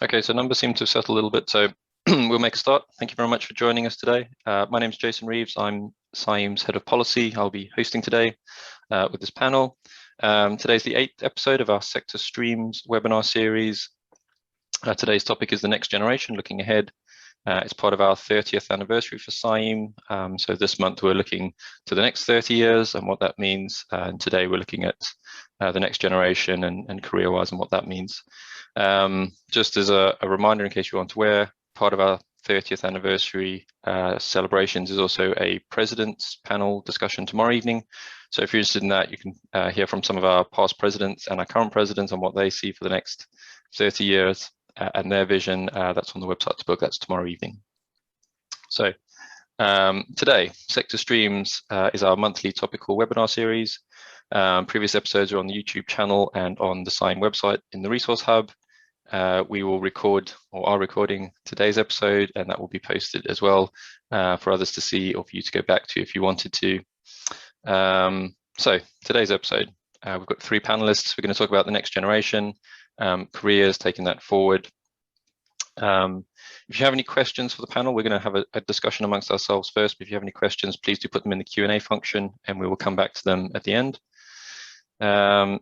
Okay, so numbers seem to have settled a little bit, so we'll make a start. Thank you very much for joining us today. My name is Jason Reeves. I'm CIEEM's Head of Policy. I'll be hosting today with this panel. Today's the 8th episode of our Sector Streams webinar series. Today's topic is the next generation, looking ahead. It's part of our 30th anniversary for CIEEM. So this month we're looking to the next 30 years and what that means. And today we're looking at the next generation and career-wise and what that means. Just as a reminder, in case you aren't aware, part of our 30th anniversary celebrations is also a president's panel discussion tomorrow evening. So if you're interested in that, you can hear from some of our past presidents and our current presidents on what they see for the next 30 years and their vision. That's on the website to book. That's tomorrow evening. So today, Sector Streams is our monthly topical webinar series. Previous episodes are on the YouTube channel and on the CIEEM website in the Resource Hub. We will record or are recording today's episode, and that will be posted as well for others to see or for you to go back to if you wanted to. So today's episode, we've got 3 panelists. We're going to talk about the next generation, careers, taking that forward. If you have any questions for the panel, we're going to have a discussion amongst ourselves first. But if you have any questions, please do put them in the Q&A function, and we will come back to them at the end.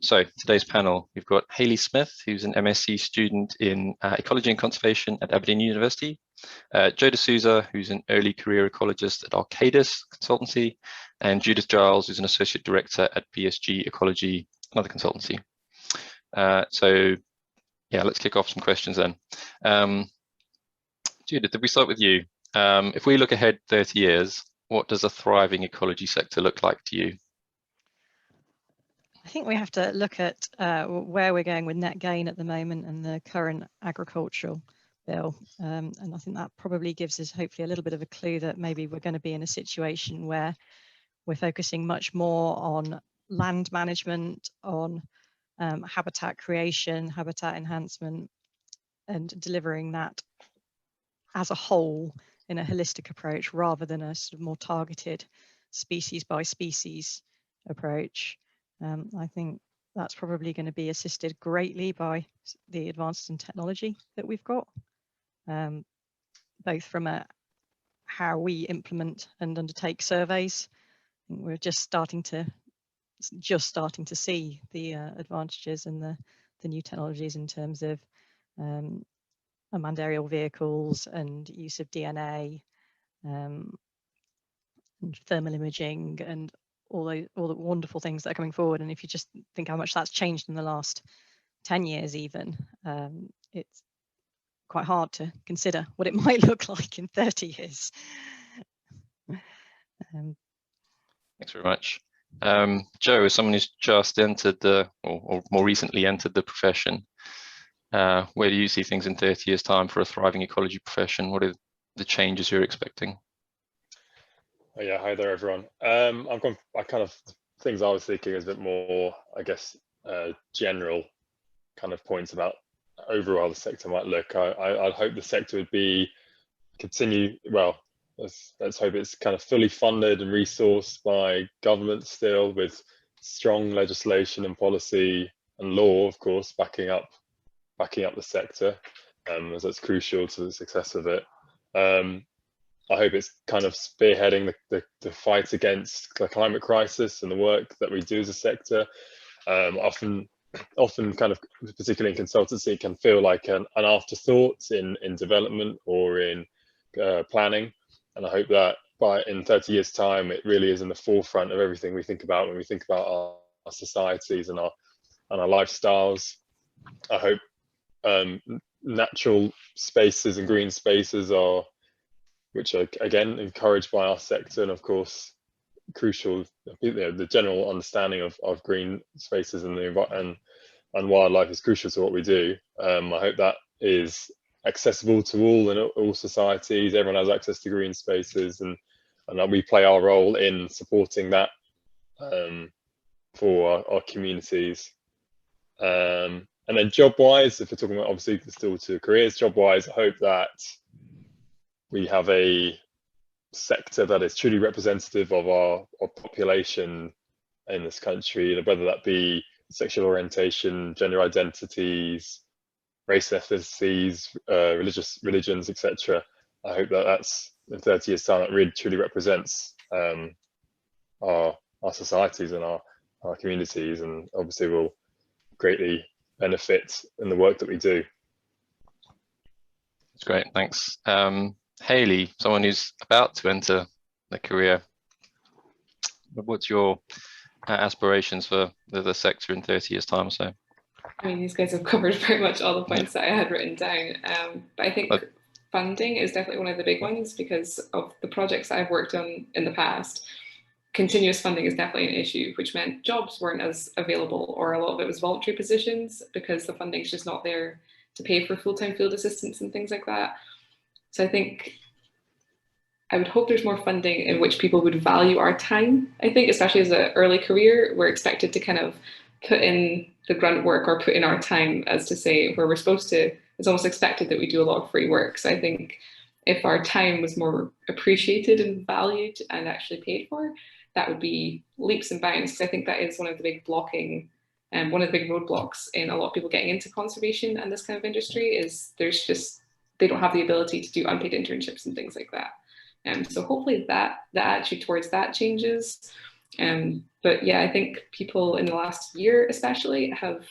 So today's panel, we've got Hayley Smith, who's an MSc student in Ecology and Conservation at Aberdeen University, Judith Souza, who's an early career ecologist at Arcadis consultancy, and Judith Giles, who's an associate director at PSG Ecology, another consultancy. So yeah, let's kick off some questions then. Judith, if we start with you, if we look ahead 30 years, what does a thriving ecology sector look like to you? I think we have to look at where we're going with net gain at the moment and the current agricultural bill. And I think that probably gives us hopefully a little bit of a clue that maybe we're going to be in a situation where we're focusing much more on land management, on habitat creation, habitat enhancement, and delivering that as a whole in a holistic approach rather than a sort of more targeted species by species approach. I think that's probably going to be assisted greatly by the advances in technology that we've got, both from how we implement and undertake surveys. We're just starting to see the advantages and the new technologies in terms of unmanned aerial vehicles and use of DNA and thermal imaging and all the wonderful things that are coming forward. And if you just think how much that's changed in the last 10 years even, it's quite hard to consider what it might look like in 30 years. Thanks very much. Joe, as someone who's just entered or more recently entered the profession, where do you see things in 30 years' time for a thriving ecology profession? What are the changes you're expecting? Oh, yeah, hi there, everyone. Things I was thinking is a bit more, I guess, general kind of points about overall the sector might look. I'd hope the sector would continue, well, let's hope it's kind of fully funded and resourced by government still, with strong legislation and policy and law, of course, backing up the sector, as that's crucial to the success of it. I hope it's kind of spearheading the fight against the climate crisis and the work that we do as a sector. Often kind of, particularly in consultancy, can feel like an afterthought in development or in planning. And I hope that in 30 years' time, it really is in the forefront of everything we think about when we think about our societies and our lifestyles. I hope natural spaces and green spaces which are again encouraged by our sector, and of course crucial, the general understanding of green spaces and wildlife is crucial to what we do. I hope that is accessible to all and all societies. Everyone has access to green spaces, and that we play our role in supporting that for our communities. And then job-wise, if we're talking about obviously still to careers, job-wise, I hope that we have a sector that is truly representative of our population in this country, whether that be sexual orientation, gender identities, race and ethnicities, religions, etc. I hope that that's in 30 years' time that really truly represents our societies and our communities, and obviously will greatly benefit in the work that we do. That's great, thanks. Hayley, someone who's about to enter the career, what's your aspirations for the sector in 30 years' time or so? I mean, these guys have covered pretty much all the points that I had written down, but I think funding is definitely one of the big ones because of the projects I've worked on in the past. Continuous funding is definitely an issue, which meant jobs weren't as available, or a lot of it was voluntary positions because the funding's just not there to pay for full-time field assistants and things like that. So I think I would hope there's more funding in which people would value our time. I think, especially as an early career, we're expected to kind of put in the grunt work or put in our time, as to say, where we're supposed to, it's almost expected that we do a lot of free work. So I think if our time was more appreciated and valued and actually paid for, that would be leaps and bounds, because I think that is one of the big blocking and one of the big roadblocks in a lot of people getting into conservation and this kind of industry is there's just, they don't have the ability to do unpaid internships and things like that. So hopefully that the attitude towards that changes. But yeah, I think people in the last year especially have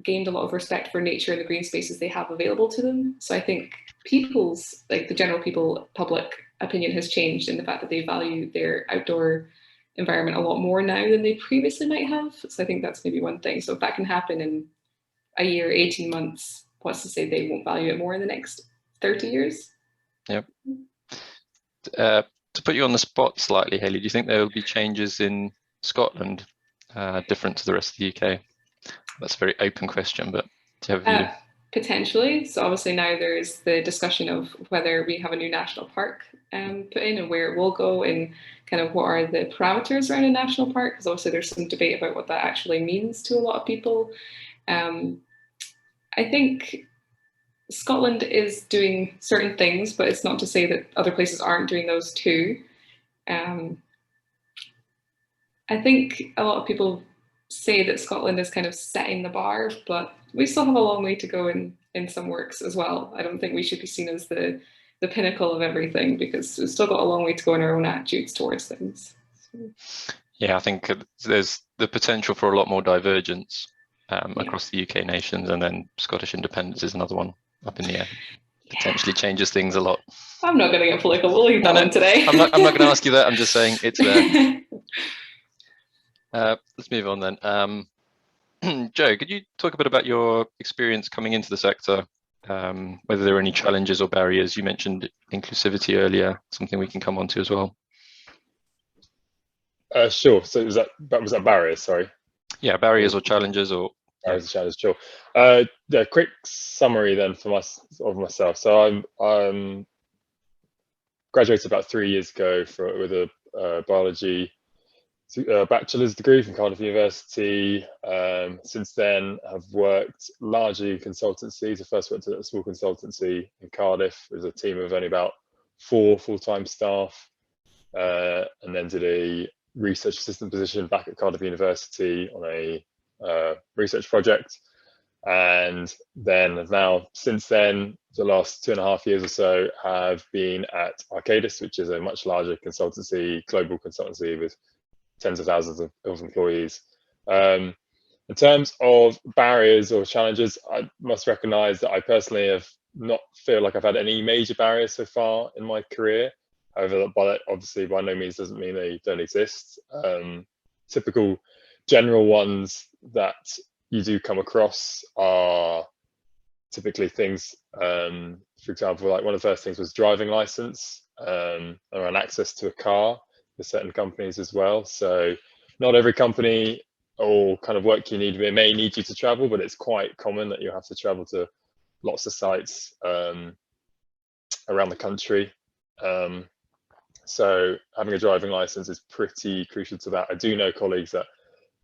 gained a lot of respect for nature and the green spaces they have available to them. So I think people's, like the general public opinion has changed in the fact that they value their outdoor environment a lot more now than they previously might have. So I think that's maybe one thing. So if that can happen in a year, 18 months, what's to say they won't value it more in the next 30 years? Yep. To put you on the spot slightly, Hayley, do you think there will be changes in Scotland different to the rest of the UK? That's a very open question, but do you have a view? Potentially. So obviously now there's the discussion of whether we have a new national park put in and where it will go and kind of what are the parameters around a national park, because obviously there's some debate about what that actually means to a lot of people. I think Scotland is doing certain things, but it's not to say that other places aren't doing those too. I think a lot of people say that Scotland is kind of setting the bar, but we still have a long way to go in some works as well. I don't think we should be seen as the pinnacle of everything, because we've still got a long way to go in our own attitudes towards things. Yeah, I think there's the potential for a lot more divergence across the UK nations, and then Scottish independence is another one up in the air. Potentially changes things a lot. I'm not going to get political. We'll leave that one today. I'm not going to ask you that. I'm just saying it's there. Let's move on then. Joe, could you talk a bit about your experience coming into the sector, whether there are any challenges or barriers? You mentioned inclusivity earlier, something we can come on to as well. Sure. So was that barriers? Sorry. Yeah, barriers or challenges or. Barriers and challenges. Sure. Yeah, quick summary then for myself. So I'm graduated about 3 years ago with a biology bachelor's degree from Cardiff University. Since then, I've worked largely in consultancies. I first worked at a small consultancy in Cardiff with a team of only about 4 full-time staff, and then did a research assistant position back at Cardiff University on a research project. And then since then, the last 2.5 years or so, have been at Arcadis, which is a much larger consultancy, global consultancy with tens of thousands of employees. In terms of barriers or challenges, I must recognize that I personally have not feel like I've had any major barriers so far in my career. However, obviously by no means doesn't mean they don't exist. Typical general ones that you do come across are typically things, for example, like one of the first things was driving license, around access to a car for certain companies as well. So not every company or kind of work you need, it may need you to travel, but it's quite common that you have to travel to lots of sites around the country. So having a driving license is pretty crucial to that. I do know colleagues that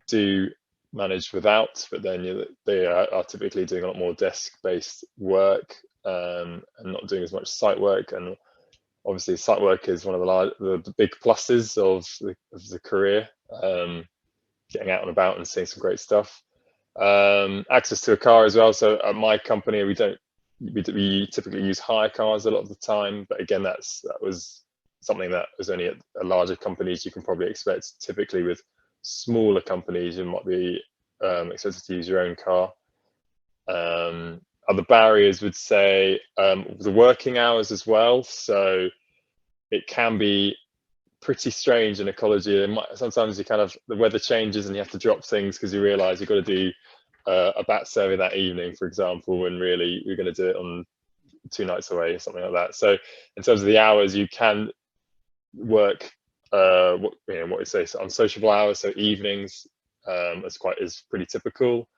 do manage without, but then they are typically doing a lot more desk-based work and not doing as much site work. And obviously site work is one of the big pluses of the career, getting out and about and seeing some great stuff. Access to a car as well. So at my company, we typically use hire cars a lot of the time, but again, that was something that was only at larger companies. You can probably expect typically with smaller companies, you might be expected to use your own car. Other barriers would say the working hours as well. So it can be pretty strange in ecology. Sometimes the weather changes and you have to drop things because you realise you've got to do a bat survey that evening, for example, when really you're going to do it on 2 nights away, something like that. So in terms of the hours, you can work what we say unsociable hours, so evenings is pretty typical.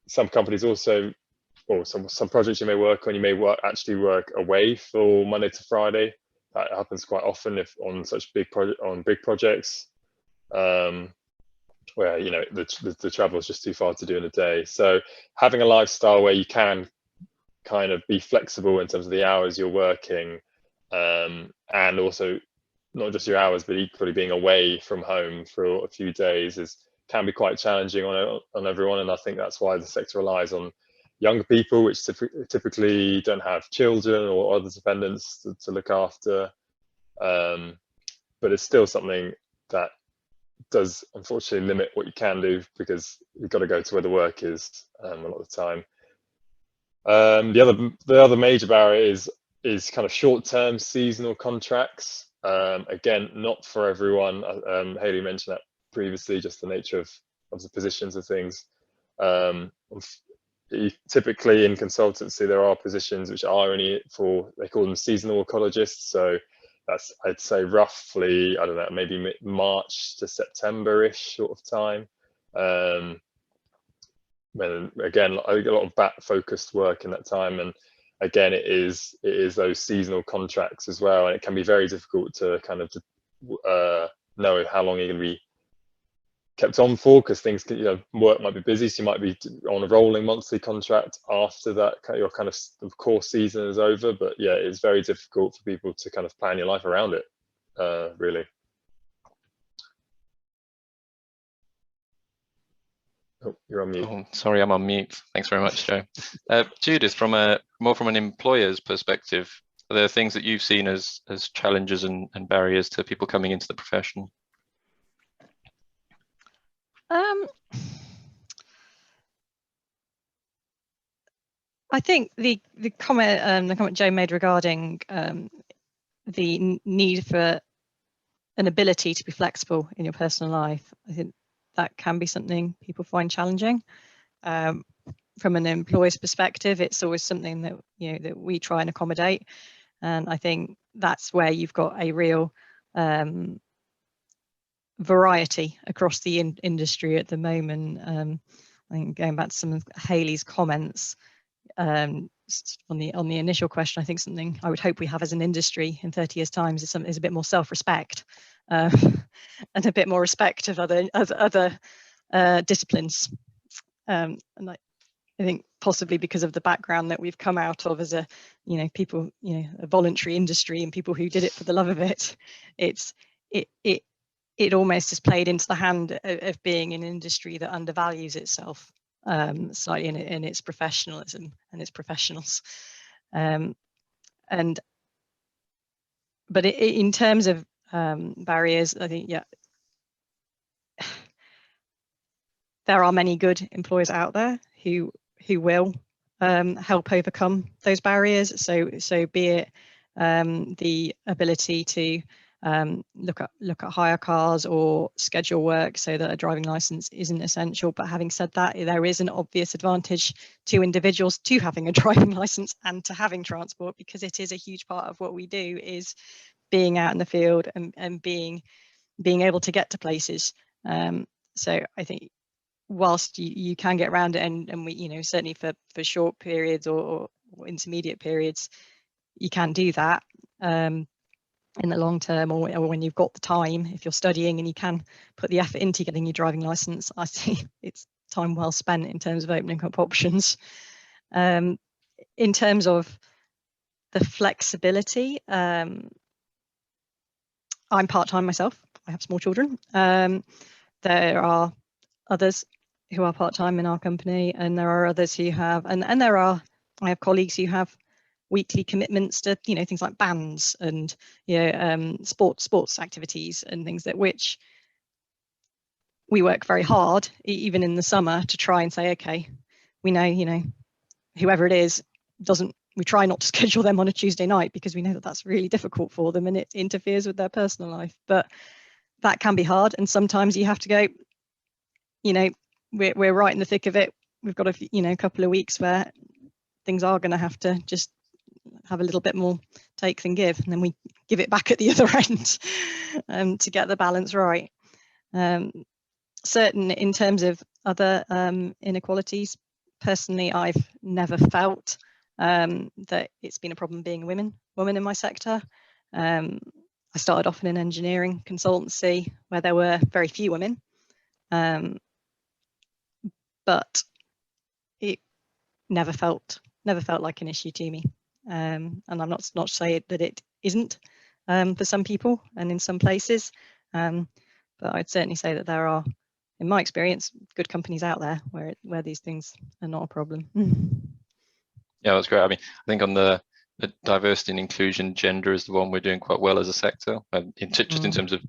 Some companies also, or some projects you may work on, you may actually work away for Monday to Friday. That happens quite often if on such big projects, where the travel is just too far to do in a day. So having a lifestyle where you can kind of be flexible in terms of the hours you're working, and also not just your hours, but equally being away from home for a few days can be quite challenging on everyone. And I think that's why the sector relies on younger people, which typically don't have children or other dependents to look after. But it's still something that does unfortunately limit what you can do, because you've got to go to where the work is a lot of the time. The other major barrier is kind of short-term seasonal contracts. Again, not for everyone. Hayley mentioned that previously, just the nature of the positions of things. Typically in consultancy, there are positions which are only for, they call them seasonal ecologists. So that's, I'd say roughly, I don't know, maybe March to September-ish sort of time. When again, I get a lot of bat-focused work in that time, and again, it is those seasonal contracts as well, and it can be very difficult to kind of know how long you're going to be kept on for, because things can, work might be busy, so you might be on a rolling monthly contract after that your kind of course season is over. But yeah, it's very difficult for people to kind of plan your life around it, really. Oh, you're on mute. Oh, sorry, I'm on mute. Thanks very much, Joe. Judith, more from an employer's perspective, are there things that you've seen as challenges and barriers to people coming into the profession? I think the comment Joe made regarding the need for an ability to be flexible in your personal life, I think that can be something people find challenging. From an employer's perspective, it's always something that that we try and accommodate, and I think that's where you've got a real variety across the industry at the moment. I think going back to some of Hayley's comments on the initial question, I think something I would hope we have as an industry in 30 years' time is a bit more self-respect and a bit more respect of other disciplines. And I think possibly because of the background that we've come out of as a people, a voluntary industry, and people who did it for the love of it, it almost has played into the hand of being an industry that undervalues itself slightly in its professionalism and its professionals. But in terms of barriers, I think there are many good employers out there who will help overcome those barriers. So be it the ability to look at hire cars or schedule work so that a driving license isn't essential. But having said that, there is an obvious advantage to individuals to having a driving license and to having transport, because it is a huge part of what we do, is being out in the field and being able to get to places. So I think whilst you can get around it, and we certainly for short periods or intermediate periods, you can do that. In the long term, or when you've got the time, if you're studying and you can put the effort into getting your driving license, I think it's time well spent in terms of opening up options. In terms of the flexibility, I'm part-time myself. I have small children. There are others who are part-time in our company, and there are others who have, and I have colleagues who have weekly commitments to, you know, things like bands and, you know, sports activities and things that which we work very hard, even in the summer, to try and say, okay, we know, you know, whoever it is we try not to schedule them on a Tuesday night because we know that that's really difficult for them and it interferes with their personal life. But that can be hard, and sometimes you have to go, you know, we're right in the thick of it. We've got a couple of weeks where things are going to have to just have a little bit more take than give, and then we give it back at the other end to get the balance right. Certain in terms of other inequalities, personally, I've never felt that it's been a problem being a woman in my sector. I started off in an engineering consultancy where there were very few women, but it never felt like an issue to me. And I'm not saying that it isn't for some people and in some places, but I'd certainly say that there are, in my experience, good companies out there where these things are not a problem. Yeah, that's great. I mean, I think on the diversity and inclusion, gender is the one we're doing quite well as a sector, just in terms of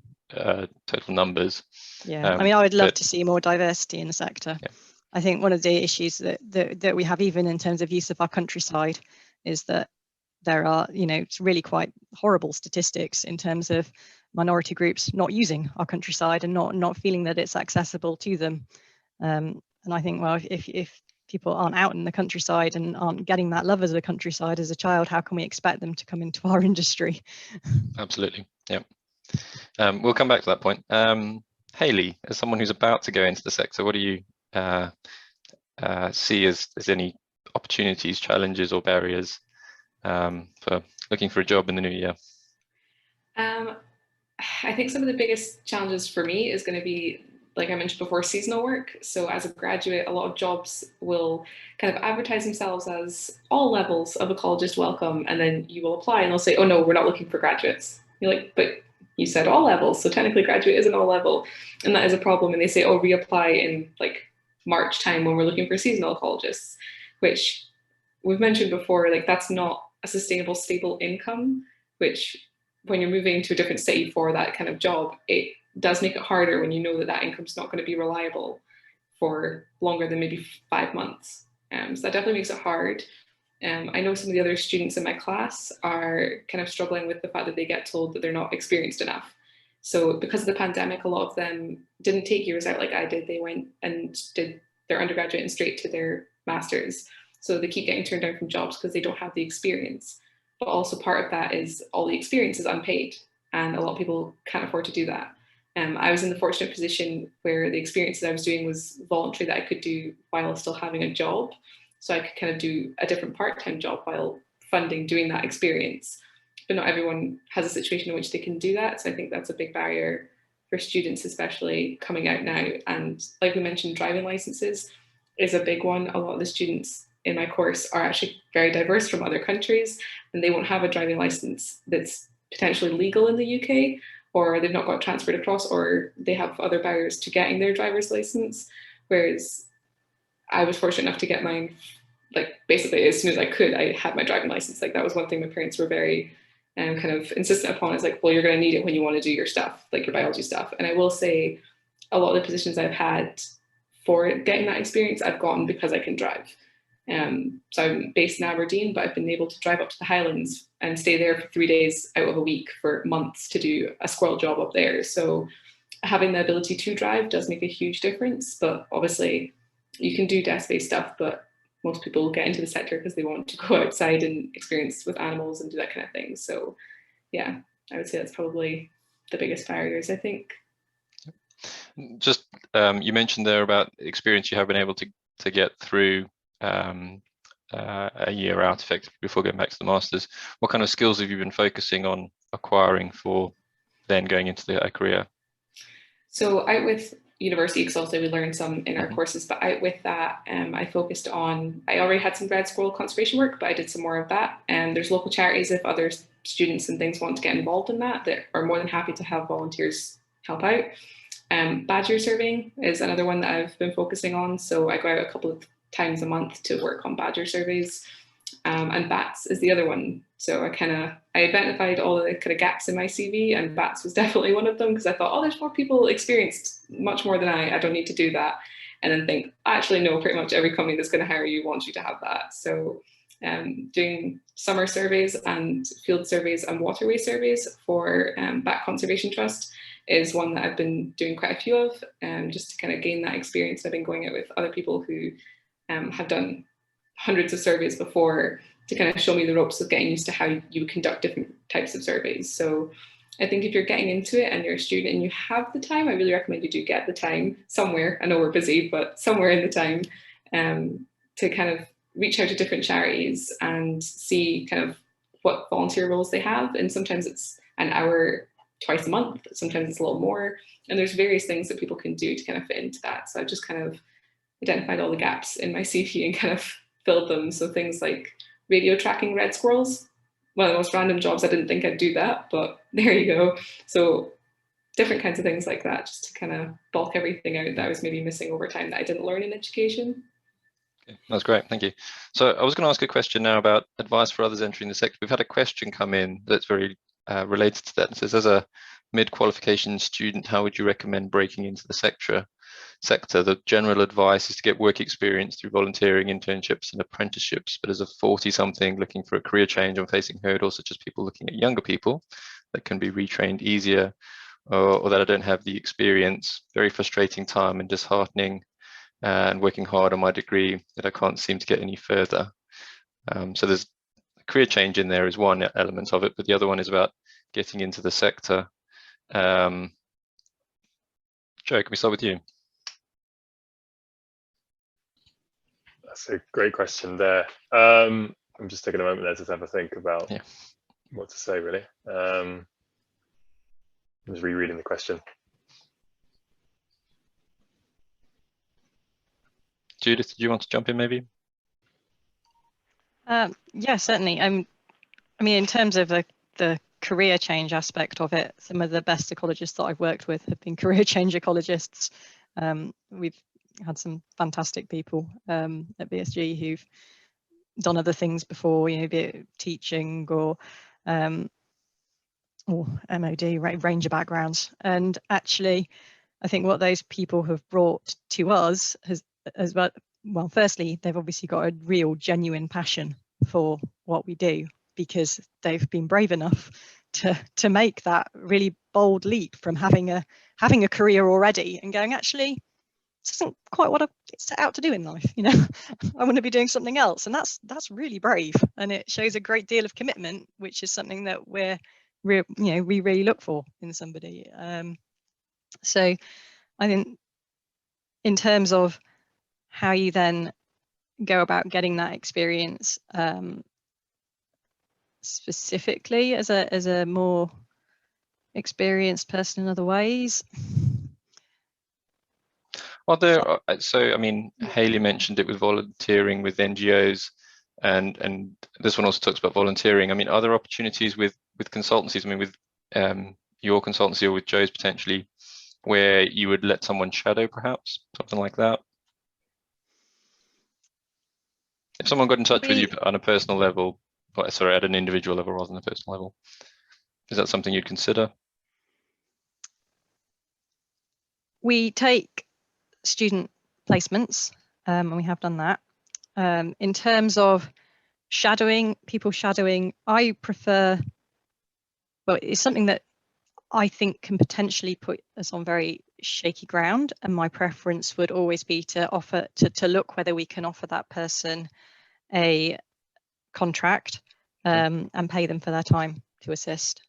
total numbers. Yeah, I mean, I would love to see more diversity in the sector. Yeah. I think one of the issues that we have, even in terms of use of our countryside, is that there are, you know, it's really quite horrible statistics in terms of minority groups not using our countryside and not feeling that it's accessible to them. And I think, well, if people aren't out in the countryside and aren't getting that love of the countryside as a child, how can we expect them to come into our industry? Absolutely, yeah. We'll come back to that point. Hayley, as someone who's about to go into the sector, what do you see as any opportunities, challenges, or barriers for looking for a job in the new year? I think some of the biggest challenges for me is going to be, like I mentioned before, seasonal work. So as a graduate, a lot of jobs will kind of advertise themselves as all levels of ecologist welcome, and then you will apply and they'll say, oh no, we're not looking for graduates. You're like, but you said all levels, so technically graduate isn't all level, and that is a problem. And they say, oh, reapply in like March time when we're looking for seasonal ecologists, which we've mentioned before, like that's not a sustainable, stable income, which when you're moving to a different city for that kind of job, it does make it harder when you know that income's not going to be reliable for longer than maybe 5 months. So that definitely makes it hard. I know some of the other students in my class are kind of struggling with the fact that they get told that they're not experienced enough. So because of the pandemic, a lot of them didn't take years out like I did. They went and did their undergraduate and straight to their master's. So they keep getting turned down from jobs because they don't have the experience. But also part of that is all the experience is unpaid, and a lot of people can't afford to do that. I was in the fortunate position where the experiences I was doing was voluntary that I could do while still having a job. So I could kind of do a different part-time job while funding doing that experience. But not everyone has a situation in which they can do that. So I think that's a big barrier for students, especially coming out now. And like we mentioned, driving licenses is a big one. A lot of the students in my course are actually very diverse from other countries, and they won't have a driving license that's potentially legal in the UK, or they've not got transferred across, or they have other barriers to getting their driver's license. Whereas I was fortunate enough to get mine, like basically as soon as I could. I had my driving license. Like that was one thing my parents were very kind of insistent upon. It's like, well, you're going to need it when you want to do your stuff, like your biology stuff. And I will say a lot of the positions I've had for getting that experience, I've gotten because I can drive. So I'm based in Aberdeen, but I've been able to drive up to the Highlands and stay there for 3 days out of a week for months to do a squirrel job up there. So having the ability to drive does make a huge difference. But obviously you can do desk-based stuff, but most people get into the sector because they want to go outside and experience with animals and do that kind of thing. So yeah, I would say that's probably the biggest barriers, I think. Just you mentioned there about experience you have been able to get through a year out effectively before going back to the masters. What kind of skills have you been focusing on acquiring for then going into a career? So out with university, because also we learned some in our courses, but out with that, I focused on, I already had some red squirrel conservation work, but I did some more of that. And there's local charities, if other students and things want to get involved in that, that are more than happy to have volunteers help out. Badger surveying is another one that I've been focusing on. So I go out a couple of times a month to work on badger surveys. And bats is the other one. So I identified all the kind of gaps in my CV, and bats was definitely one of them, because I thought, oh, there's more people experienced much more than I don't need to do that. And then think, actually, no, pretty much every company that's going to hire you wants you to have that. So doing summer surveys and field surveys and waterway surveys for Bat Conservation Trust is one that I've been doing quite a few of, just to kind of gain that experience. I've been going out with other people who have done hundreds of surveys before, to kind of show me the ropes of getting used to how you would conduct different types of surveys. So I think if you're getting into it and you're a student and you have the time, I really recommend you do get the time somewhere. I know we're busy, but somewhere in the time to kind of reach out to different charities and see kind of what volunteer roles they have. And sometimes it's an hour twice a month, sometimes it's a little more. And there's various things that people can do to kind of fit into that. So I've just kind of identified all the gaps in my CV and kind of filled them. So things like radio tracking red squirrels, one of the most random jobs. I didn't think I'd do that, but there you go. So different kinds of things like that, just to kind of bulk everything out that I was maybe missing over time that I didn't learn in education. Okay, that's great, thank you. So I was going to ask a question now about advice for others entering the sector. We've had a question come in that's very related to that. It says, as a mid-qualification student, how would you recommend breaking into the sector? The general advice is to get work experience through volunteering, internships and apprenticeships. But as a 40-something looking for a career change and facing hurdles such as people looking at younger people that can be retrained easier, or that I don't have the experience, very frustrating time and disheartening, and working hard on my degree that I can't seem to get any further. So there's a career change in there is one element of it, but the other one is about getting into the sector. Joe, can we start with you? That's a great question there. I'm just taking a moment there to have a think about what to say, really. I'm just rereading the question. Judith, did you want to jump in maybe? Yeah, certainly. I mean, in terms of the career change aspect of it, some of the best ecologists that I've worked with have been career change ecologists. We've had some fantastic people at BSG who've done other things before, you know, be it teaching or MOD, range of backgrounds. And actually, I think what those people have brought to us has well, firstly, they've obviously got a real genuine passion for what we do, because they've been brave enough to make that really bold leap from having a career already and going, actually, this isn't quite what I set out to do in life. You know, I want to be doing something else, and that's really brave, and it shows a great deal of commitment, which is something that we really look for in somebody. So I think in terms of how you then go about getting that experience, specifically as a more experienced person in other ways. Well, so I mean, Hayley mentioned it with volunteering with NGOs, and this one also talks about volunteering. I mean, are there opportunities with consultancies? I mean, with your consultancy or with Joe's potentially, where you would let someone shadow, perhaps something like that? If someone got in touch with you on a personal level, or, sorry, at an individual level rather than a personal level, is that something you'd consider? We take student placements, and we have done that. In terms of people shadowing, I prefer, well, it's something that I think can potentially put us on very shaky ground, and my preference would always be to offer to look whether we can offer that person a contract and pay them for their time to assist,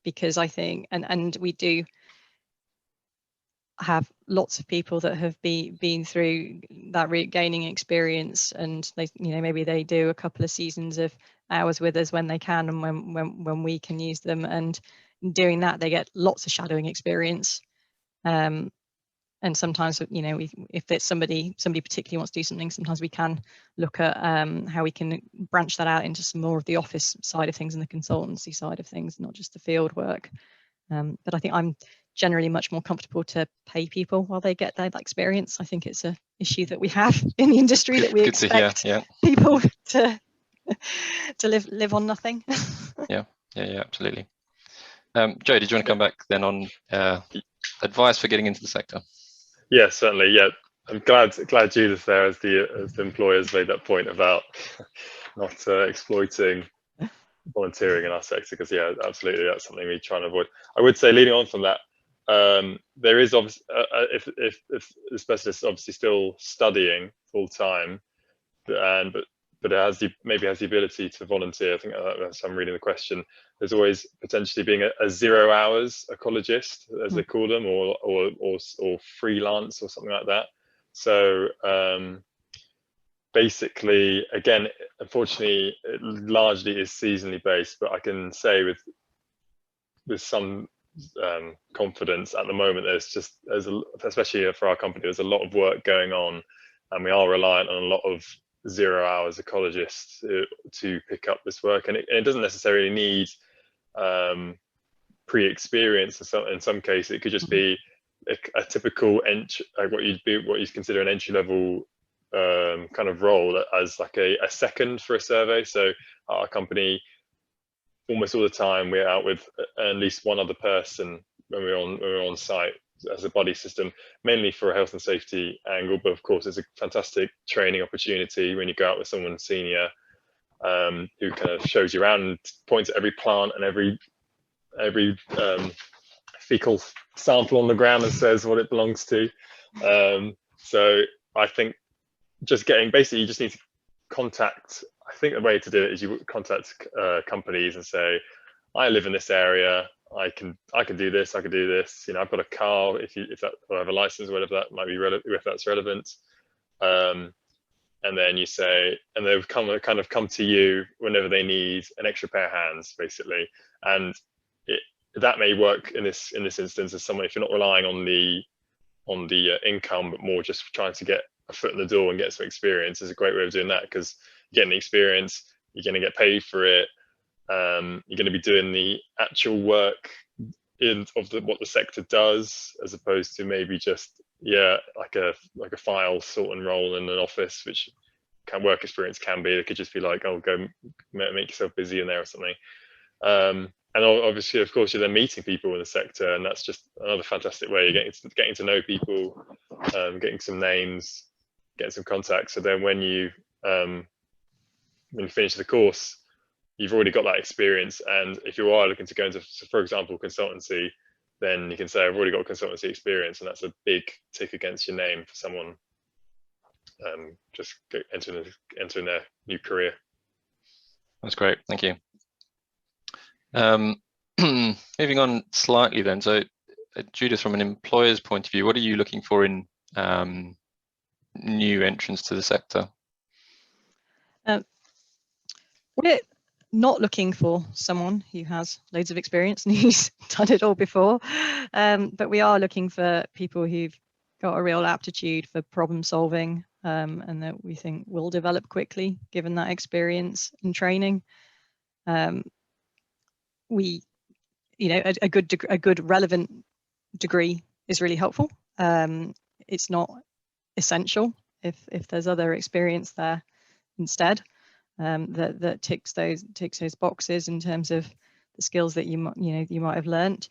because I think and we do have lots of people that have been through that route, gaining experience, and they, you know, maybe they do a couple of seasons of hours with us when they can and when we can use them, and doing that they get lots of shadowing experience. And sometimes, you know, if it's somebody particularly wants to do something, sometimes we can look at how we can branch that out into some more of the office side of things and the consultancy side of things, not just the field work. But I think I'm generally much more comfortable to pay people while they get that experience. I think it's an issue that we have in the industry, that we expect people to live on nothing. Yeah, absolutely. Joe, did you want to come back then on advice for getting into the sector? Yeah, certainly. Yeah, I'm glad Judith there as the employers made that point about not exploiting volunteering in our sector, because yeah, absolutely, that's something we try and avoid. I would say, leading on from that, there is obviously if this person is obviously still studying full time, but it maybe has the ability to volunteer. I think that's how I'm reading the question. There's always potentially being a 0 hours ecologist, as they call them, or freelance or something like that. So basically, again, unfortunately, it largely is seasonally based, but I can say with some confidence at the moment, especially for our company, there's a lot of work going on, and we are reliant on a lot of 0 hours ecologists to pick up this work, and it doesn't necessarily need pre-experience. In some cases, it could just be a typical like what you'd consider an entry-level kind of role as like a second for a survey. So our company, almost all the time, we're out with at least one other person when we're on site as a buddy system, mainly for a health and safety angle, but of course it's a fantastic training opportunity when you go out with someone senior who kind of shows you around, points at every plant and every fecal sample on the ground and says what it belongs to. So I think basically you just need to contact, I think the way to do it is you contact companies and say, I live in this area, I can do this, I can do this, I've got a car, if I have a license, whatever that might be, if that's relevant. And then you say, and they'll kind of come to you whenever they need an extra pair of hands, basically. And that may work in this instance as someone, if you're not relying on the income, but more just trying to get a foot in the door and get some experience, is a great way of doing that, because you're getting the experience, you're going to get paid for it. You're going to be doing the actual work what the sector does, as opposed to maybe just like a file sort and roll in an office, which work experience can be. It could just be like, oh, go make yourself busy in there or something. And obviously, of course, you're then meeting people in the sector, and that's just another fantastic way of getting to know people, getting some names, getting some contacts. So then when you finish the course, you've already got that experience. And if you are looking to go into, for example, consultancy, then you can say, I've already got consultancy experience, and that's a big tick against your name for someone just entering their new career. That's great, thank you. Moving on slightly then, so Judith, from an employer's point of view, what are you looking for in new entrants to the sector? We're not looking for someone who has loads of experience and who's done it all before, but we are looking for people who've got a real aptitude for problem solving, and that we think will develop quickly given that experience and training. A good relevant degree is really helpful. It's not essential if there's other experience there instead, that ticks those boxes in terms of the skills that you might have learnt.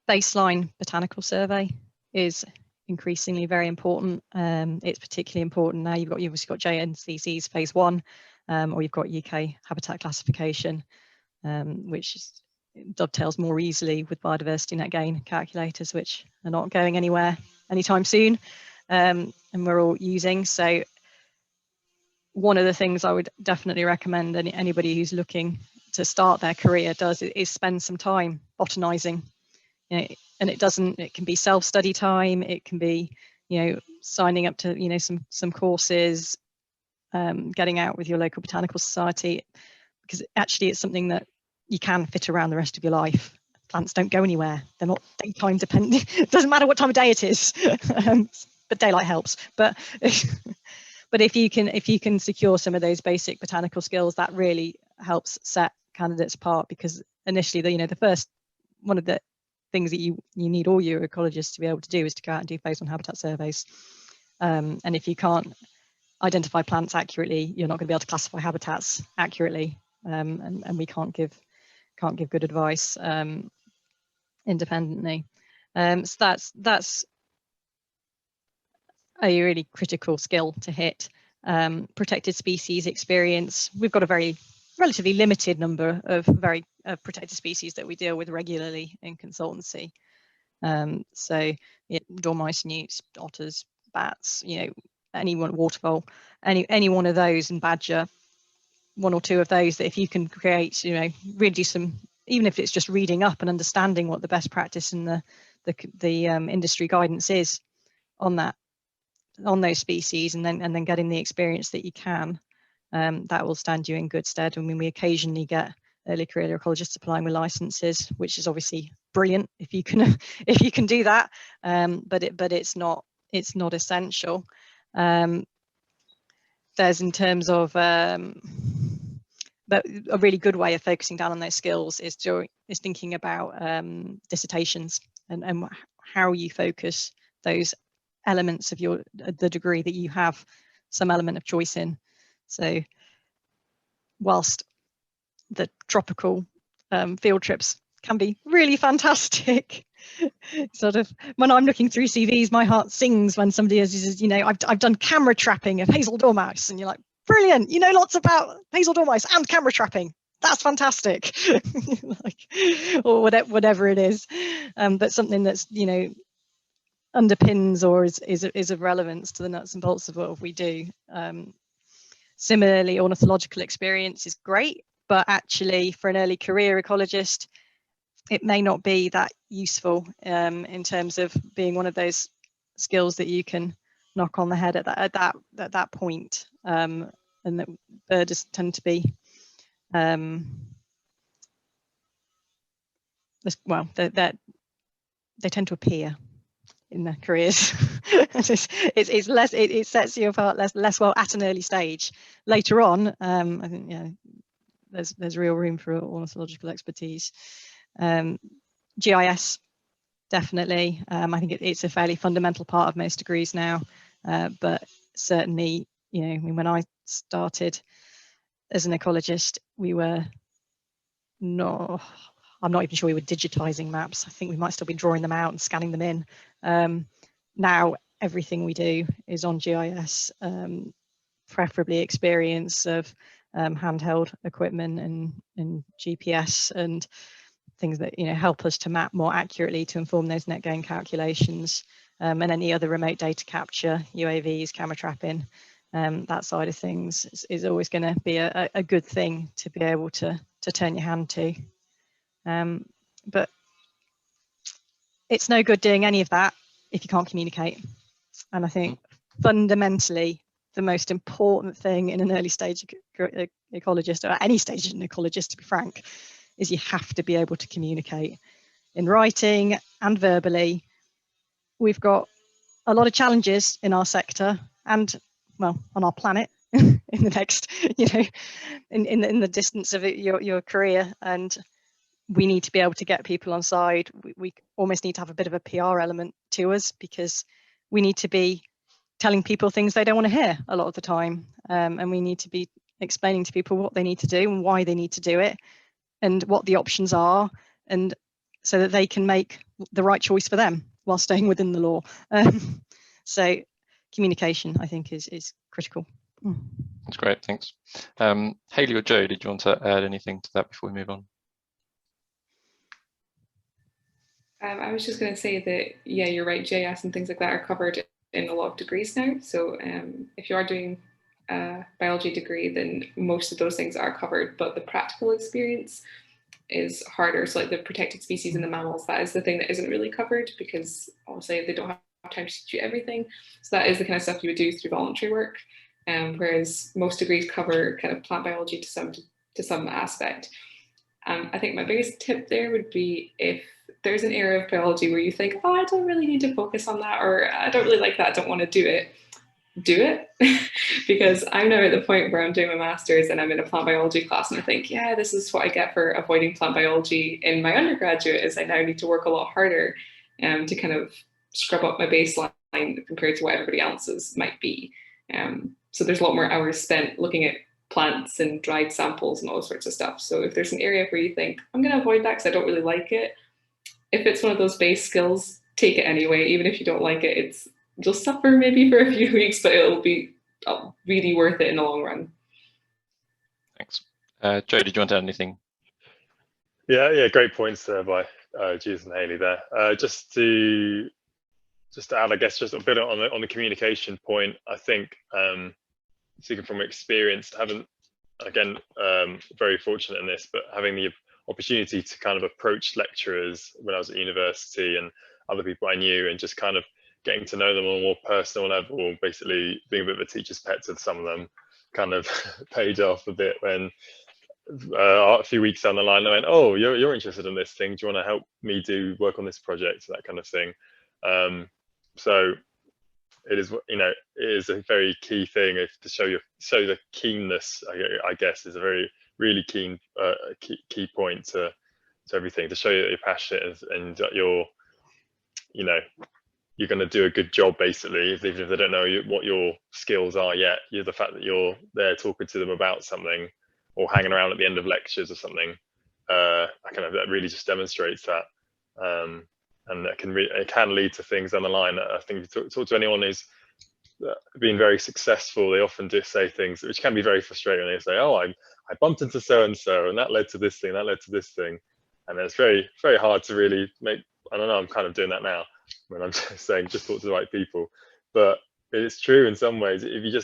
Baseline botanical survey is increasingly very important. It's particularly important now. You've obviously got JNCC's phase 1, or you've got UK habitat classification, which dovetails more easily with Biodiversity Net Gain calculators, which are not going anywhere anytime soon, and we're all using. So one of the things I would definitely recommend anybody who's looking to start their career does is spend some time botanizing. And it can be self-study time, it can be signing up to some courses, getting out with your local botanical society, because actually it's something that you can fit around the rest of your life. Plants don't go anywhere, they're not daytime dependent. It doesn't matter what time of day it is, but daylight helps. But if you can secure some of those basic botanical skills, that really helps set candidates apart, because initially the first one of the things that you need all your ecologists to be able to do is to go out and do phase 1 habitat surveys. And if you can't identify plants accurately, you're not going to be able to classify habitats accurately, and we can't give good advice independently. So that's a really critical skill to hit. Protected species experience. We've got a relatively limited number of protected species that we deal with regularly in consultancy. So dormice, newts, otters, bats, waterfowl, any one of those, and badger, one or two of those, that if you can create, really do some, even if it's just reading up and understanding what the best practice and the industry guidance is on those species, and then getting the experience that you can, that will stand you in good stead. I mean, we occasionally get early career ecologists applying with licenses, which is obviously brilliant if you can do that, but it's not essential. There's, in terms of but a really good way of focusing down on those skills is thinking about dissertations and how you focus those elements of the degree that you have some element of choice in. So whilst the tropical field trips can be really fantastic, sort of when I'm looking through CVs, my heart sings when somebody says, I've done camera trapping of hazel dormouse, and you're like, brilliant, lots about hazel dormouse and camera trapping. That's fantastic. Or whatever it is, but something that's underpins or is of relevance to the nuts and bolts of what we do. Similarly, ornithological experience is great, but actually for an early career ecologist, it may not be that useful in terms of being one of those skills that you can knock on the head at that point, and that birds tend to be they tend to appear in their careers. it's less, it sets you apart less well at an early stage. Later on, I think there's real room for ornithological expertise. GIS, definitely. I think it's a fairly fundamental part of most degrees now, but certainly, when I started as an ecologist, I'm not even sure we were digitizing maps. I think we might still be drawing them out and scanning them in. Now everything we do is on GIS, preferably experience of handheld equipment and GPS and things that help us to map more accurately to inform those net gain calculations, and any other remote data capture, UAVs, camera trapping, that side of things is always going to be a good thing to be able to turn your hand to. But it's no good doing any of that if you can't communicate. And I think fundamentally the most important thing in an early stage ecologist, or at any stage in an ecologist, to be frank, is you have to be able to communicate in writing and verbally. We've got a lot of challenges in our sector and, well, on our planet in the next, in the distance of your career, and we need to be able to get people on side. We almost need to have a bit of a PR element to us, because we need to be telling people things they don't want to hear a lot of the time, and we need to be explaining to people what they need to do and why they need to do it and what the options are, and so that they can make the right choice for them while staying within the law. So communication, I think, is critical. That's great, thanks. Hayley or Joe, did you want to add anything to that before we move on? I was just going to say that, yeah, you're right, JS and things like that are covered in a lot of degrees now. So if you are doing a biology degree, then most of those things are covered, but the practical experience is harder. So like the protected species and the mammals, that is the thing that isn't really covered, because obviously they don't have time to do everything. So that is the kind of stuff you would do through voluntary work, whereas most degrees cover kind of plant biology to some aspect. I think my biggest tip there would be, if there's an area of biology where you think, oh, I don't really need to focus on that, or I don't really like that, I don't want to do it, do it. Because I'm now at the point where I'm doing my master's and I'm in a plant biology class, and I think, yeah, this is what I get for avoiding plant biology in my undergraduate, is I now need to work a lot harder to kind of scrub up my baseline compared to what everybody else's might be. So there's a lot more hours spent looking at plants and dried samples and all sorts of stuff. So if there's an area where you think, I'm going to avoid that because I don't really like it, if it's one of those base skills, take it anyway. Even if you don't like it, you'll suffer maybe for a few weeks, but it'll be really worth it in the long run. Thanks. Joe, did you want to add anything? Yeah, great points there by Judith and Hayley there. Just to add, I guess, just a bit on the communication point, I think, speaking from experience, again, very fortunate in this, but having the opportunity to kind of approach lecturers when I was at university and other people I knew, and just kind of getting to know them on a more personal level, basically being a bit of a teacher's pet to some of them, kind of paid off a bit when a few weeks down the line I went, oh, you're interested in this thing, do you want to help me do work on this project, that kind of thing. So it is, it is a very key thing to show the keenness, I guess, is a really keen key point to everything, to show you that you're passionate and that you're going to do a good job, basically, even if they don't know what your skills are yet. The fact that you're there talking to them about something or hanging around at the end of lectures or something, that really just demonstrates that. And that it can lead to things down the line. I think if you talk to anyone who's been very successful, they often do say things which can be very frustrating. They say, oh, I bumped into so-and-so and that led to this thing, that led to this thing. And it's very, very hard to really make, I don't know, I'm kind of doing that now when I'm just saying, just talk to the right people. But it's true in some ways. If you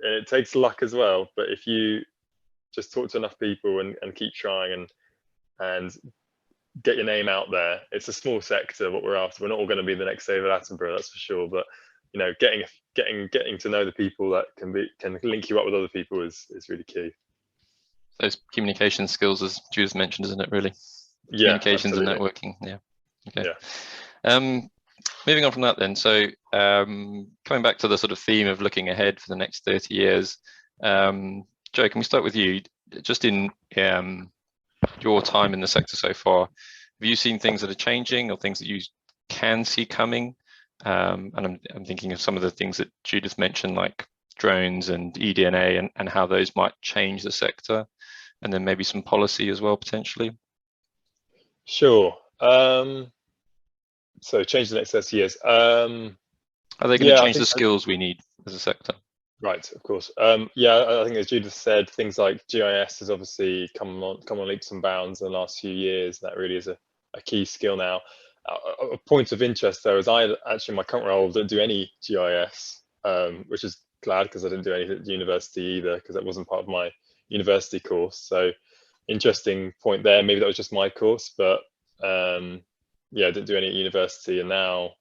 it takes luck as well, but if you just talk to enough people and keep trying and get your name out there, it's a small sector what we're after. We're not all going to be the next David Attenborough, that's for sure, but getting to know the people that can link you up with other people is really key. Those communication skills, as Judith mentioned, isn't it, really? Yeah, communications absolutely. And networking. Yeah. Okay. Yeah. Moving on from that then, so coming back to the sort of theme of looking ahead for the next 30 years, Joe, can we start with you? Just in your time in the sector so far, have you seen things that are changing or things that you can see coming? And I'm thinking of some of the things that Judith mentioned, like drones and eDNA, and how those might change the sector, and then maybe some policy as well, potentially. Sure. So change the next 30 years. Are they going to change the skills we need as a sector? Right, of course. Yeah, I think as Judith said, things like GIS has obviously come on leaps and bounds in the last few years. That really is a key skill now. A point of interest though is I actually in my current role don't do any GIS, which is glad, because I didn't do anything at university either, because that wasn't part of my university course. So interesting point there. Maybe that was just my course, but yeah, I didn't do any at university, and now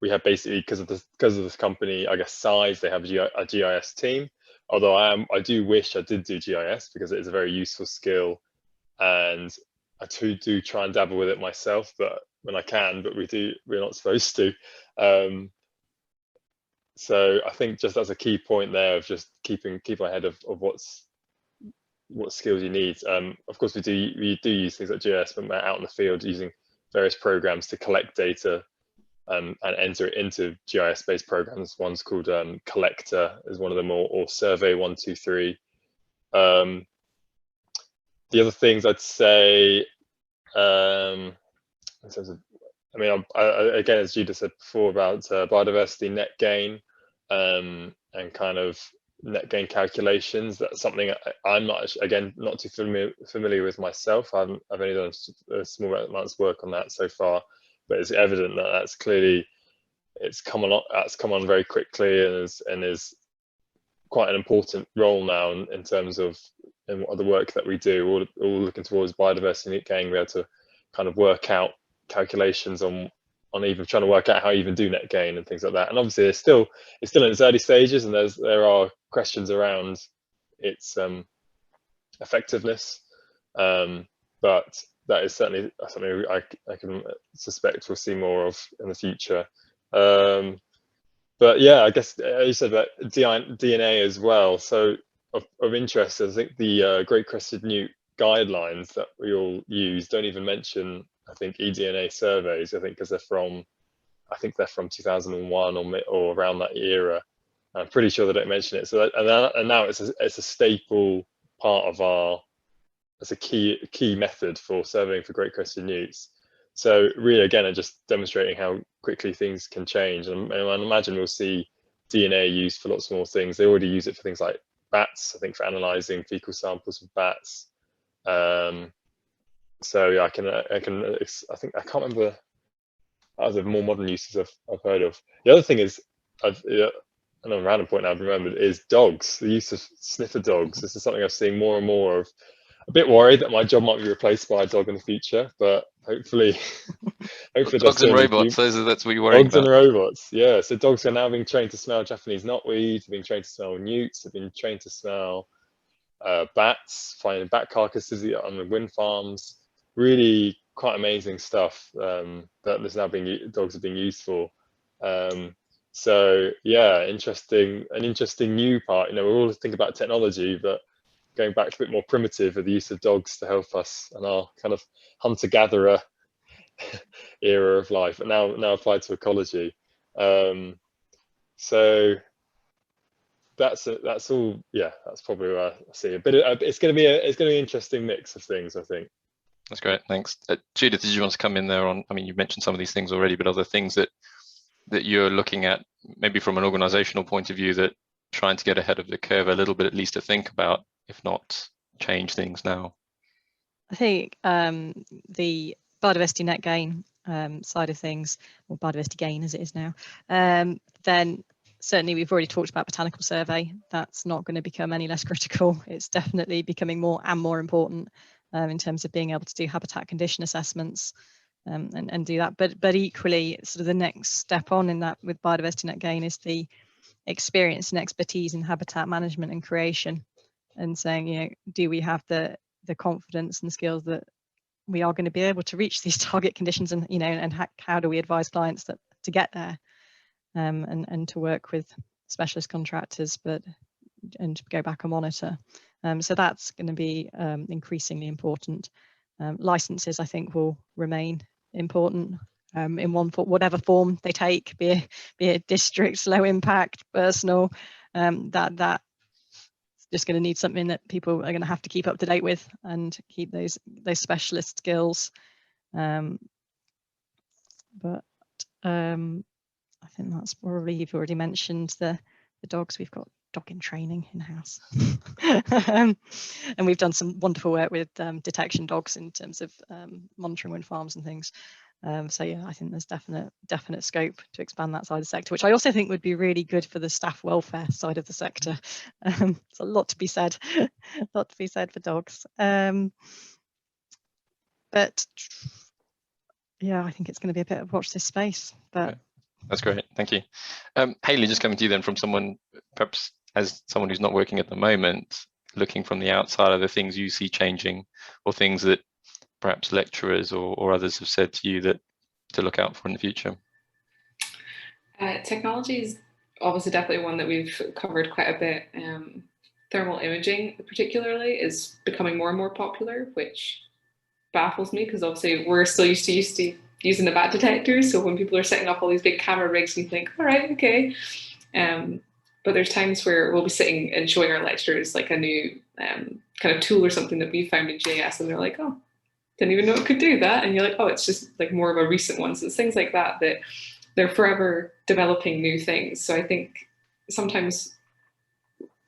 we have basically, because of this company, I guess, size, they have a GIS team. Although I do wish I did do GIS, because it is a very useful skill, and I do try and dabble with it myself, but when I can, but we're not supposed to. So I think just that's a key point there of just keep ahead of what skills you need. Of course, we do use things like GIS, but we're out in the field using various programs to collect data and enter it into GIS-based programs. One's called Collector is one of them, or Survey 123. The other things I'd say, in terms of, again, as Judith said before about biodiversity net gain and kind of net gain calculations, that's something I'm not too familiar with myself. I've only done a small amount of work on that so far, but it's evident that that's clearly come on very quickly and is quite an important role now in terms of the work that we do. All looking towards biodiversity net gain, we're able to kind of work out calculations on even trying to work out how you even do net gain and things like that. And obviously it's still in its early stages, and there are questions around its effectiveness, but that is certainly something I can suspect we'll see more of in the future. But yeah, I guess you said about DNA as well. So of interest, I think the Great Crested Newt guidelines that we all use don't even mention, I think, eDNA surveys. I think because they're from 2001 or around that era. I'm pretty sure they don't mention it. So and now it's a staple part of it's a key method for surveying for Great Crested Newts. So really, again, just demonstrating how quickly things can change. And I imagine we'll see DNA used for lots more things. They already use it for things like bats, I think, for analysing fecal samples of bats. So yeah, I think I can't remember other more modern uses I've heard of. The other thing is, another random point I've remembered is dogs. The use of sniffer dogs. This is something I'm seeing more and more of. A bit worried that my job might be replaced by a dog in the future, but hopefully Dogs and robots. That's what you're worried about. Dogs and robots, yeah. So dogs are now being trained to smell Japanese knotweed, being trained to smell newts, have been trained to smell bats, finding bat carcasses on the wind farms. Really quite amazing stuff that there's now dogs are being used for. So yeah, an interesting new part. You know, we're all thinking about technology, but going back to a bit more primitive with the use of dogs to help us and our kind of hunter-gatherer era of life, but now applied to ecology. So that's all. Yeah, that's probably where I see a bit. It's going to be an interesting mix of things, I think. That's great, thanks. Judith, did you want to come in there on? I mean, you mentioned some of these things already, but other things that you're looking at, maybe from an organizational point of view, that trying to get ahead of the curve a little bit, at least to think about, if not change things now? I think the Biodiversity Net Gain side of things, or Biodiversity Gain as it is now, then certainly we've already talked about botanical survey. That's not going to become any less critical. It's definitely becoming more and more important in terms of being able to do habitat condition assessments and do that. But equally, sort of the next step on in that with Biodiversity Net Gain is the experience and expertise in habitat management and creation, and saying, you know, do we have the confidence and skills that we are going to be able to reach these target conditions, and you know, and how do we advise clients that to get there, and to work with specialist contractors, and to go back and monitor. So that's going to be increasingly important. Licenses, I think, will remain important in whatever form they take, be it districts, low impact, personal. That's just going to need something that people are going to have to keep up to date with and keep those specialist skills. But I think that's probably, you've already mentioned the dogs. We've got dog in training in-house. And we've done some wonderful work with detection dogs in terms of monitoring wind farms and things. So yeah, I think there's definite scope to expand that side of the sector, which I also think would be really good for the staff welfare side of the sector. There's a lot to be said, for dogs. But yeah, I think it's going to be a bit of watch this space. But that's great, thank you. Hayley, just coming to you then, from someone, perhaps as someone who's not working at the moment, looking from the outside, are there things you see changing, or things that perhaps lecturers or others have said to you that to look out for in the future? Technology is obviously definitely one that we've covered quite a bit. Thermal imaging particularly is becoming more and more popular, which baffles me, because obviously we're still used to using the bat detectors. So when people are setting up all these big camera rigs, you think, all right, okay. But there's times where we'll be sitting and showing our lecturers like a new kind of tool or something that we found in GIS, and they're like, oh, didn't even know it could do that. And you're like, oh, it's just like more of a recent one. So it's things like that they're forever developing new things. So I think sometimes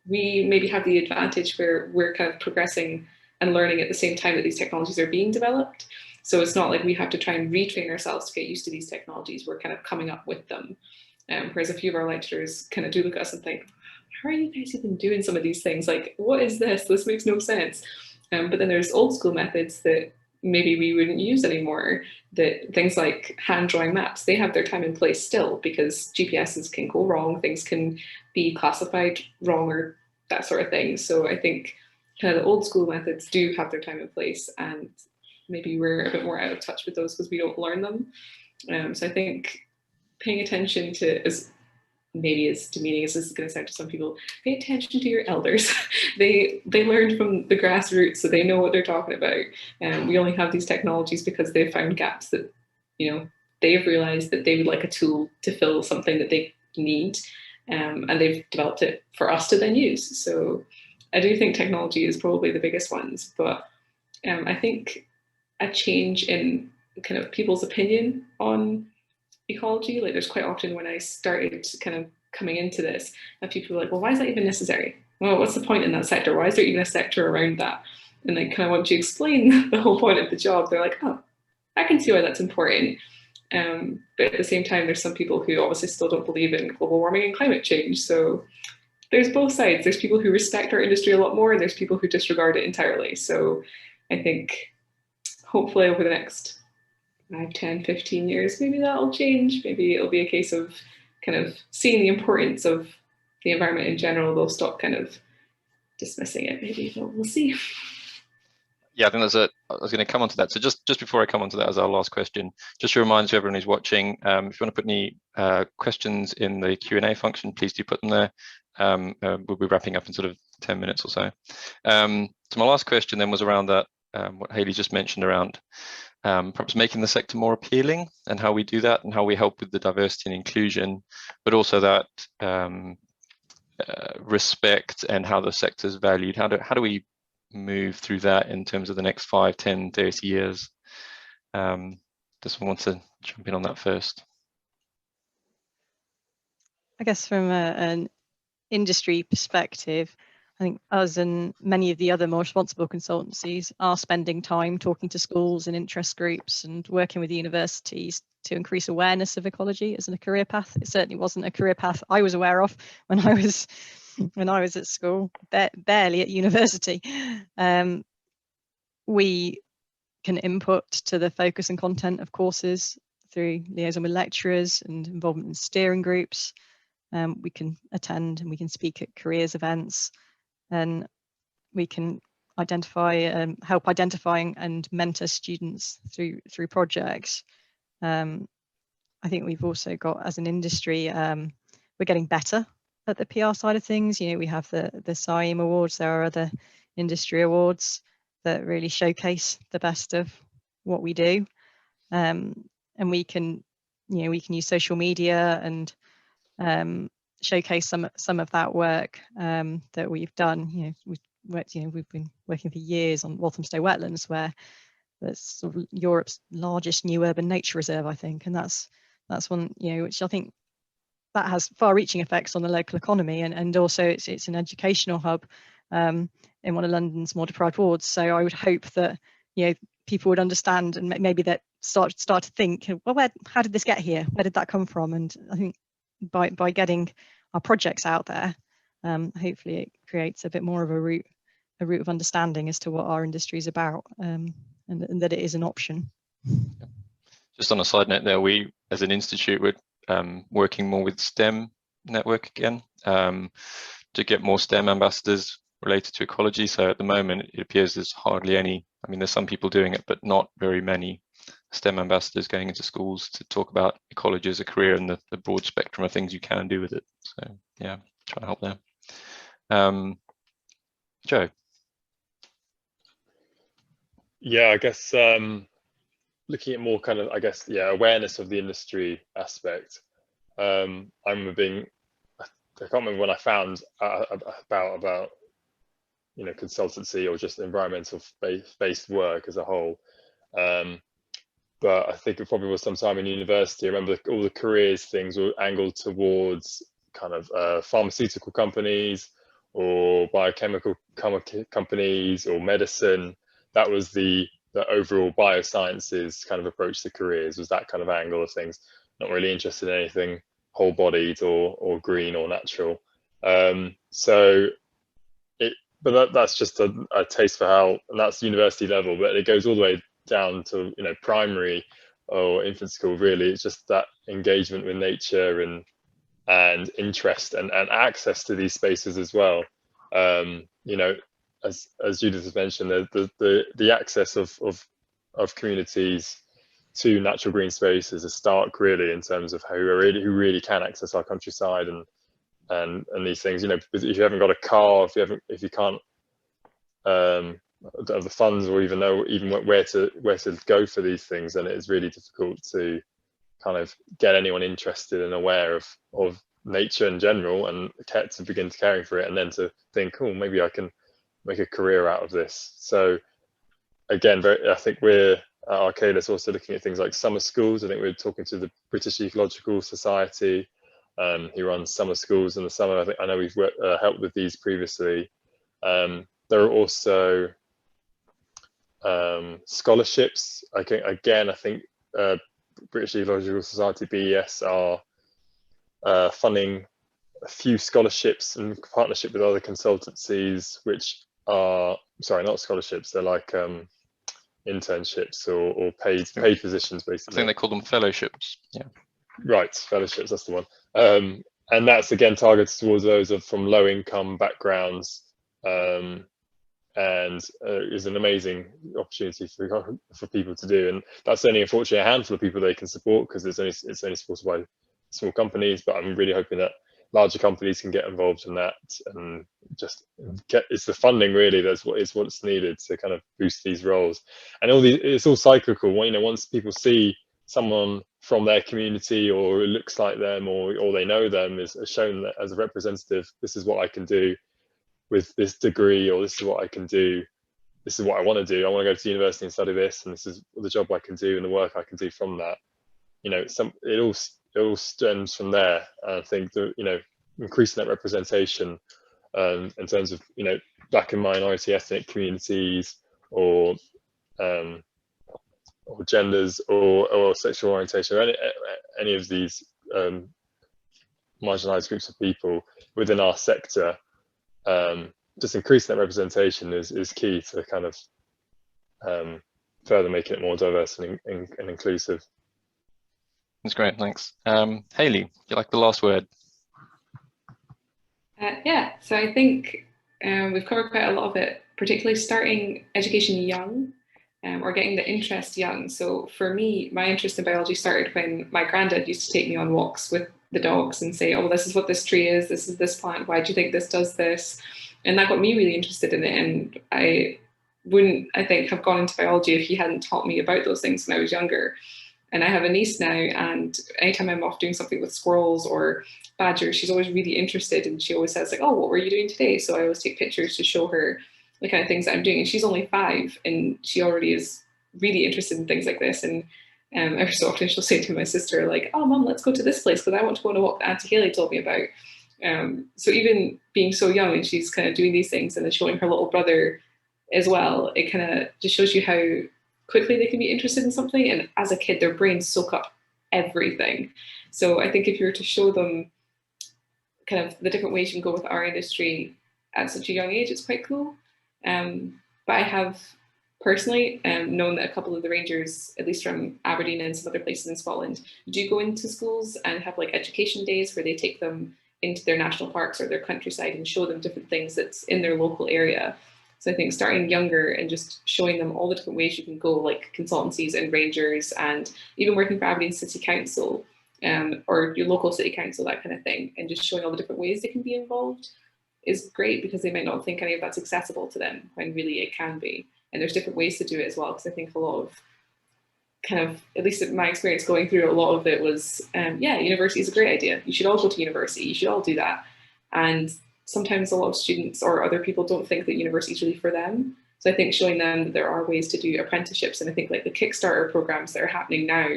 we maybe have the advantage where we're kind of progressing and learning at the same time that these technologies are being developed. So it's not like we have to try and retrain ourselves to get used to these technologies. We're kind of coming up with them. Whereas a few of our lecturers kind of do look at us and think, how are you guys even doing some of these things? Like, what is this? This makes no sense. But then there's old school methods that maybe we wouldn't use anymore, that things like hand drawing maps, they have their time and place still, because GPSs can go wrong, things can be classified wrong, or that sort of thing. So I think kind of the old school methods do have their time and place, and maybe we're a bit more out of touch with those because we don't learn them. So I think paying attention to maybe as demeaning as this is going to sound to some people, pay attention to your elders. they learned from the grassroots, so they know what they're talking about. And we only have these technologies because they've found gaps that, you know, they've realized that they would like a tool to fill something that they need, and they've developed it for us to then use. So I do think technology is probably the biggest ones, but I think a change in kind of people's opinion on ecology, like there's quite often when I started kind of coming into this, and people were like, well, why is that even necessary? Well, what's the point in that sector? Why is there even a sector around that? And I kind of want to explain the whole point of the job. They're like, oh, I can see why that's important. But at the same time, there's some people who obviously still don't believe in global warming and climate change. So there's both sides. There's people who respect our industry a lot more, and there's people who disregard it entirely. So I think hopefully over the next 5, 10, 15 years, maybe that'll change. Maybe it'll be a case of kind of seeing the importance of the environment in general. They'll stop kind of dismissing it, maybe, but we'll see. Yeah, I think I was going to come on to that. So just before I come on to that as our last question, just a reminder to everyone who's watching, if you want to put any questions in the Q&A function, please do put them there. We'll be wrapping up in sort of 10 minutes or so. So my last question then was around that, what Hayley just mentioned around perhaps making the sector more appealing, and how we do that, and how we help with the diversity and inclusion, but also that respect and how the sector is valued. How do we move through that in terms of the next 5, 10, 30 years? Just want to jump in on that first. I guess from an industry perspective, I think us and many of the other more responsible consultancies are spending time talking to schools and interest groups and working with universities to increase awareness of ecology as a career path. It certainly wasn't a career path I was aware of when I was at school, barely at university. We can input to the focus and content of courses through liaison with lecturers and involvement in steering groups. We can attend and we can speak at careers events, and we can identify, help identifying and mentor students through projects. I think we've also got, as an industry, we're getting better at the PR side of things. You know, we have the CIEEM awards. There are other industry awards that really showcase the best of what we do, and we can, you know, we can use social media and showcase some of that work that we've done. You know, we've been working for years on Walthamstow wetlands, where that's sort of Europe's largest new urban nature reserve, I think, and that's one, you know, which I think that has far-reaching effects on the local economy, and also it's an educational hub in one of London's more deprived wards. So I would hope that, you know, people would understand and maybe that start to think, well, how did this get here? Where did that come from? And I think by getting our projects out there, hopefully it creates a bit more of a route of understanding as to what our industry is about, and that it is an option. Just on a side note there, we as an institute, we're working more with STEM network again, to get more STEM ambassadors related to ecology. So at the moment, it appears there's hardly any. I mean, there's some people doing it, but not very many STEM ambassadors going into schools to talk about ecology as a career and the broad spectrum of things you can do with it. So yeah, try to help there. Joe. Yeah, I guess looking at more kind of, I guess, yeah, awareness of the industry aspect. I remember I can't remember when I found about you know, consultancy or just environmental based work as a whole. But I think it probably was sometime in university. I remember all the careers things were angled towards kind of pharmaceutical companies or biochemical companies or medicine. That was the overall biosciences kind of approach to careers, was that kind of angle of things. Not really interested in anything whole-bodied or green or natural. But that's just a taste for how, and that's university level, but it goes all the way down to, you know, primary or infant school. Really, it's just that engagement with nature and interest and access to these spaces as well. You know, as Judith has mentioned, the access of communities to natural green spaces are stark, really, in terms of who really can access our countryside and these things. You know, if you haven't got a car, if you can't have the funds or even know where to go for these things, then it is really difficult to kind of get anyone interested and aware of nature in general, and to begin caring for it, and then to think, oh, maybe I can make a career out of this. So again, I think we're at Arcadis also looking at things like summer schools. I think we're talking to the British Ecological Society, who runs summer schools in the summer. I know we've helped with these previously. There are also scholarships. I think British Ecological Society, BES, are funding a few scholarships in partnership with other consultancies, which are, sorry, not scholarships, they're like internships or paid positions, basically. I think they call them fellowships. Yeah. Right, fellowships, that's the one. And that's again targeted towards those from low income backgrounds, and is an amazing opportunity for people to do. And that's only unfortunately a handful of people they can support, because it's only supported by small companies, but I'm really hoping that larger companies can get involved in that, and just it's the funding really that's what's needed to kind of boost these roles. And it's all cyclical. You know, once people see someone from their community, or it looks like them, or they know them, is shown that as a representative, this is what I can do with this degree, or this is what I can do, this is what I want to do. I want to go to university and study this, and this is the job I can do and the work I can do from that. You know, it all stems from there. I think that, you know, increasing that representation in terms of, you know, black and minority ethnic communities, or genders, or sexual orientation, or any of these marginalized groups of people within our sector, just increasing that representation is key to kind of further making it more diverse and inclusive. That's great, thanks. Hayley, you like the last word? Yeah, so I think we've covered quite a lot of it, particularly starting education young, or getting the interest young. So for me, my interest in biology started when my granddad used to take me on walks with the dogs and say, oh, this is what this tree is, this is this plant, why do you think this does this? And that got me really interested in it. And I wouldn't, I think, have gone into biology if he hadn't taught me about those things when I was younger. And I have a niece now, and anytime I'm off doing something with squirrels or badgers, she's always really interested, and she always says like, oh, what were you doing today? So I always take pictures to show her the kind of things that I'm doing. And she's only 5, and she already is really interested in things like this. And every so often she'll say to my sister like, oh, Mum, let's go to this place because I want to go on a walk that Auntie Hayley told me about. So even being so young, and she's kind of doing these things and then showing her little brother as well, it kind of just shows you how quickly they can be interested in something. And as a kid, their brains soak up everything. So I think if you were to show them kind of the different ways you can go with our industry at such a young age, it's quite cool. But I have personally known that a couple of the rangers, at least from Aberdeen and some other places in Scotland, do go into schools and have like education days where they take them into their national parks or their countryside and show them different things that's in their local area. So I think starting younger and just showing them all the different ways you can go, like consultancies and rangers, and even working for Aberdeen City Council or your local city council, that kind of thing, and just showing all the different ways they can be involved is great, because they might not think any of that's accessible to them when really it can be. And there's different ways to do it as well, because I think a lot of kind of, at least in my experience going through, a lot of it was, yeah, university is a great idea. You should all go to university. You should all do that. And sometimes a lot of students or other people don't think that university is really for them. So I think showing them that there are ways to do apprenticeships, and I think like the Kickstarter programs that are happening now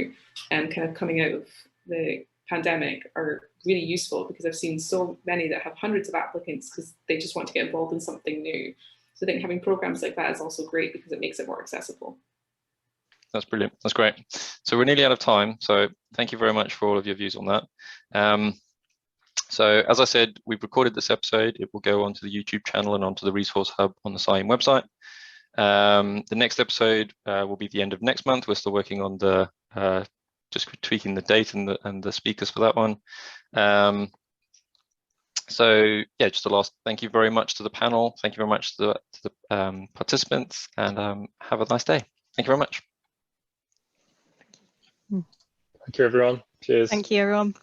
and kind of coming out of the pandemic are really useful, because I've seen so many that have hundreds of applicants because they just want to get involved in something new. So I think having programs like that is also great because it makes it more accessible. That's brilliant. That's great. So we're nearly out of time. So thank you very much for all of your views on that. So as I said, we've recorded this episode. It will go onto the YouTube channel and onto the resource hub on the CIEEM website. The next episode will be the end of next month. We're still working on the just tweaking the date and the speakers for that one. So yeah, just a last thank you very much to the panel. Thank you very much to the participants, and have a nice day. Thank you very much. Thank you, everyone. Cheers. Thank you, everyone.